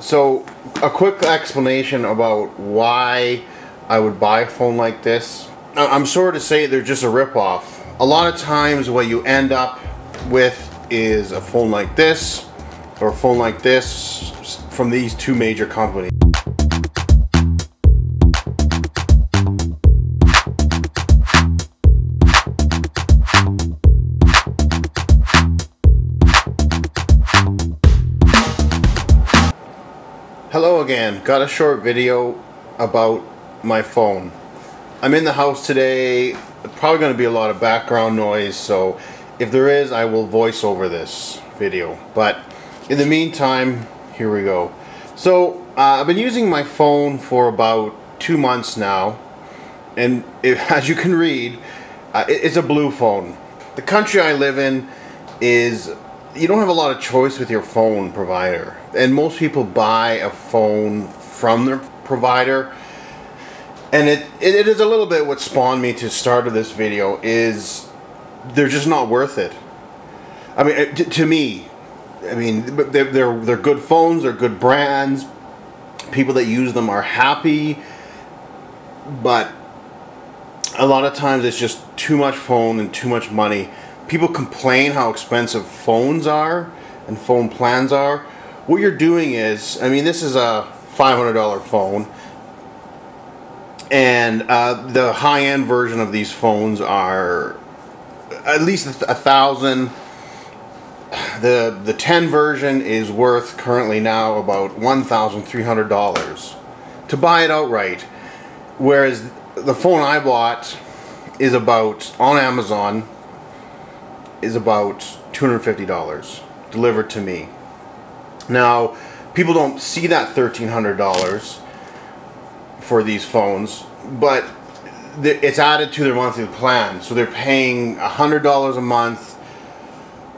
So a quick explanation about why I would buy a phone like this. I'm sorry to say they're just a ripoff. A lot of times what you end up with is a phone like this or a phone like this from these two major companies. Hello again, got a short video about my phone. I'm in the house today, probably going to be a lot of background noise, so if there is, I will voice over this video. But in the meantime, here we go. So I've been using my phone for about 2 months now, and as you can read, it's a blue phone. The country I live in is, you don't have a lot of choice with your phone provider, and most people buy a phone from their provider. And it is a little bit what spawned me to start this video, is they're just not worth it. I mean, to me, I mean, they're good phones, they're good brands, people that use them are happy, but a lot of times it's just too much phone and too much money. People complain how expensive phones are and phone plans are. What you're doing is, I mean, this is a $500 phone, and the high-end version of these phones are at least $1,000. The 10 version is worth currently now about $1,300 to buy it outright, whereas the phone I bought is about, on Amazon, is about $250 delivered to me. Now, people don't see that $1,300 for these phones, but it's added to their monthly plan, so they're paying $100 a month,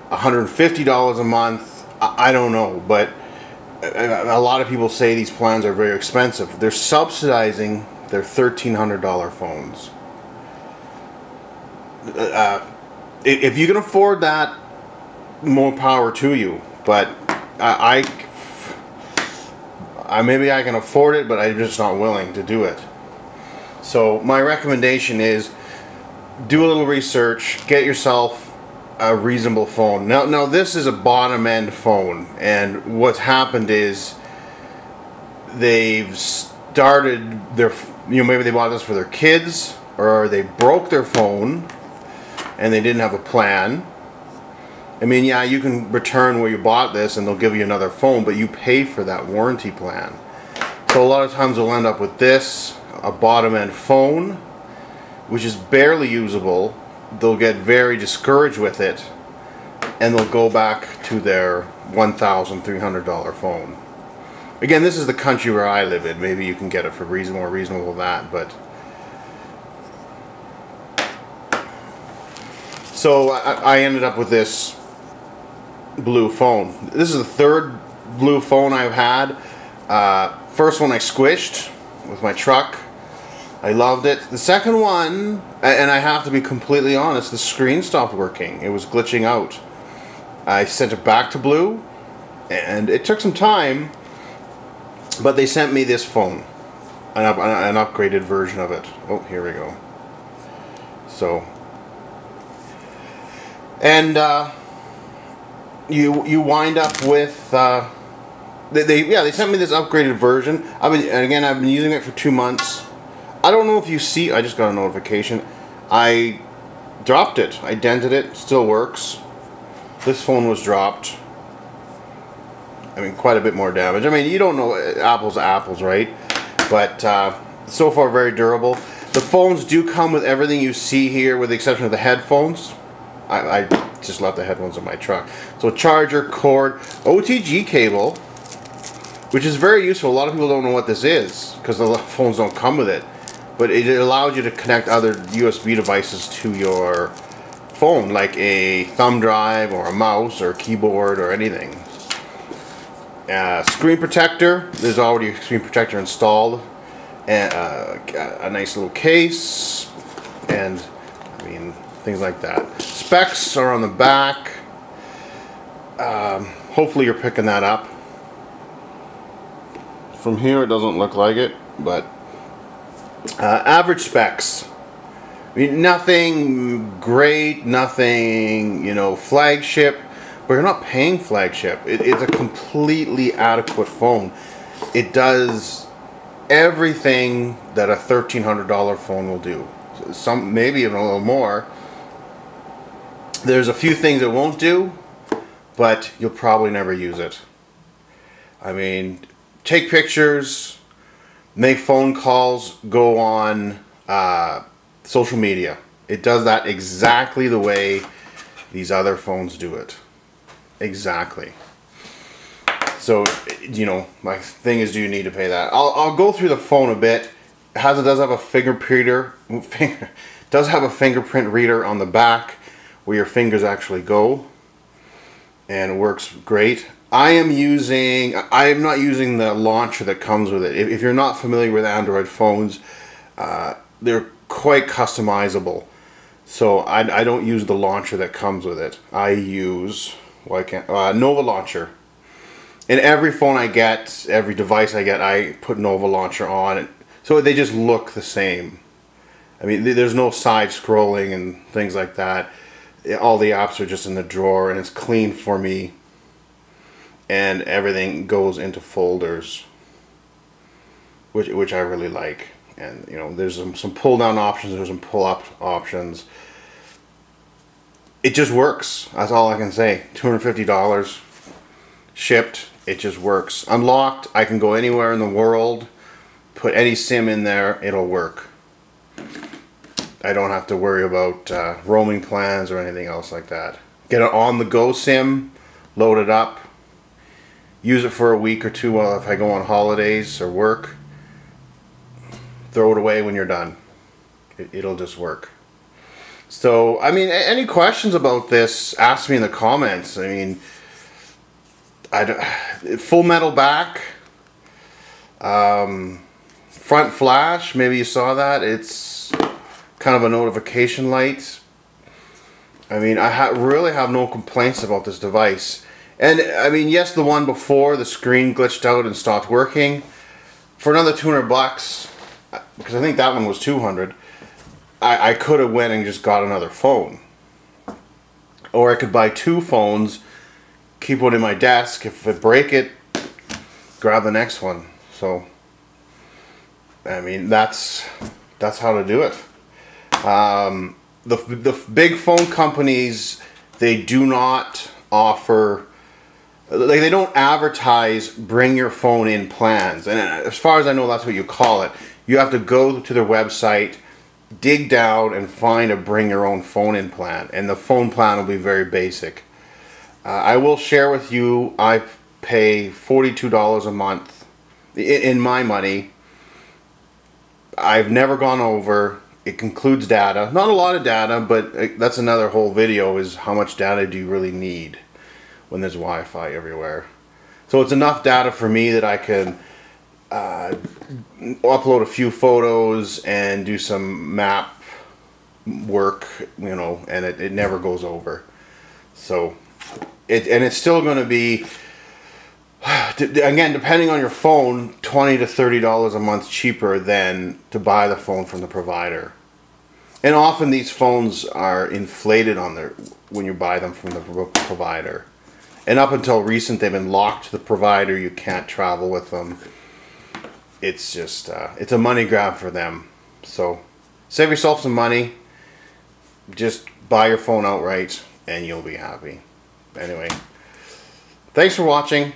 $150 a month. I don't know, but a lot of people say these plans are very expensive. They're subsidizing their $1,300 phones. If you can afford that, more power to you. But maybe I can afford it, but I'm just not willing to do it. So my recommendation is, do a little research, get yourself a reasonable phone. Now this is a bottom-end phone, and what's happened is they've started their, maybe they bought this for their kids, or they broke their phone and they didn't have a plan. I mean, yeah, you can return where you bought this and they'll give you another phone, but you pay for that warranty plan. So a lot of times they'll end up with this, a bottom-end phone, which is barely usable. They'll get very discouraged with it, and they'll go back to their $1,300 phone. Again, this is the country where I live in. Maybe you can get it for more reasonable than that, but... So I ended up with this blue phone. This is the third blue phone I've had. First one I squished with my truck. I loved it. The second one, and I have to be completely honest, the screen stopped working. It was glitching out. I sent it back to Blue, and it took some time, but they sent me this phone, an upgraded version of it. Oh, here we go. So... And you wind up with they sent me this upgraded version. I've been using it for 2 months. I don't know if you see, I just got a notification. I dropped it. I dented it. Still works. This phone was dropped. I mean, quite a bit more damage. I mean, you don't know, apples to apples, right? But so far very durable. The phones do come with everything you see here, with the exception of the headphones. I just left the headphones in my truck. So charger, cord, OTG cable, which is very useful. A lot of people don't know what this is because the phones don't come with it. But it allows you to connect other USB devices to your phone, like a thumb drive or a mouse or a keyboard or anything. Screen protector. There's already a screen protector installed. And a nice little case. And, I mean, things like that. Specs are on the back. Hopefully you're picking that up. From here it doesn't look like it, but average specs. I mean, nothing great, nothing, you know, flagship, but you're not paying flagship. It's a completely adequate phone. It does everything that a $1,300 phone will do. Some, maybe even a little more. There's a few things it won't do, but you'll probably never use it. I mean, take pictures, make phone calls, go on social media. It does that exactly the way these other phones do it. Exactly. So, you know, my thing is, do you need to pay that? I'll go through the phone a bit. It does have a fingerprint reader. Does have a fingerprint reader on the back where your fingers actually go, and it works great. I am not using the launcher that comes with it. If you're not familiar with Android phones, they're quite customizable. So I don't use the launcher that comes with it. I use Nova Launcher. In every phone I get, every device I get, I put Nova Launcher on it, so they just look the same. I mean, there's no side scrolling and things like that. All the apps are just in the drawer, and it's clean for me. And everything goes into folders, which I really like. And you know, there's some pull down options, there's some pull up options. It just works. That's all I can say. $250 shipped. It just works. Unlocked. I can go anywhere in the world, put any SIM in there, it'll work. I don't have to worry about roaming plans or anything else like that. Get an on-the-go SIM, load it up, use it for a week or two while if I go on holidays or work. Throw it away when you're done. It'll just work. So, I mean, any questions about this, ask me in the comments. I mean, full metal back, front flash, maybe you saw that. It's kind of a notification light. I mean, I really have no complaints about this device. And I mean, yes, the one before, the screen glitched out and stopped working. For another $200, because I think that one was $200, I could have went and just got another phone. Or I could buy two phones, keep one in my desk. If I break it, grab the next one. So, I mean, that's how to do it. The big phone companies, they do not offer, like, they don't advertise bring your phone in plans. And as far as I know, that's what you call it. You have to go to their website, dig down, and find a bring your own phone in plan. And the phone plan will be very basic. I will share with you, I pay $42 a month in my money. I've never gone over. It includes data. Not a lot of data, but that's another whole video, is how much data do you really need when there's Wi-Fi everywhere. So it's enough data for me that I can upload a few photos and do some map work, you know, and it never goes over. So it's still going to be, again, depending on your phone, $20 to $30 a month cheaper than to buy the phone from the provider. And often these phones are inflated on when you buy them from the provider. And up until recent, they've been locked to the provider. You can't travel with them. It's just, it's a money grab for them. So save yourself some money. Just buy your phone outright and you'll be happy. Anyway, thanks for watching.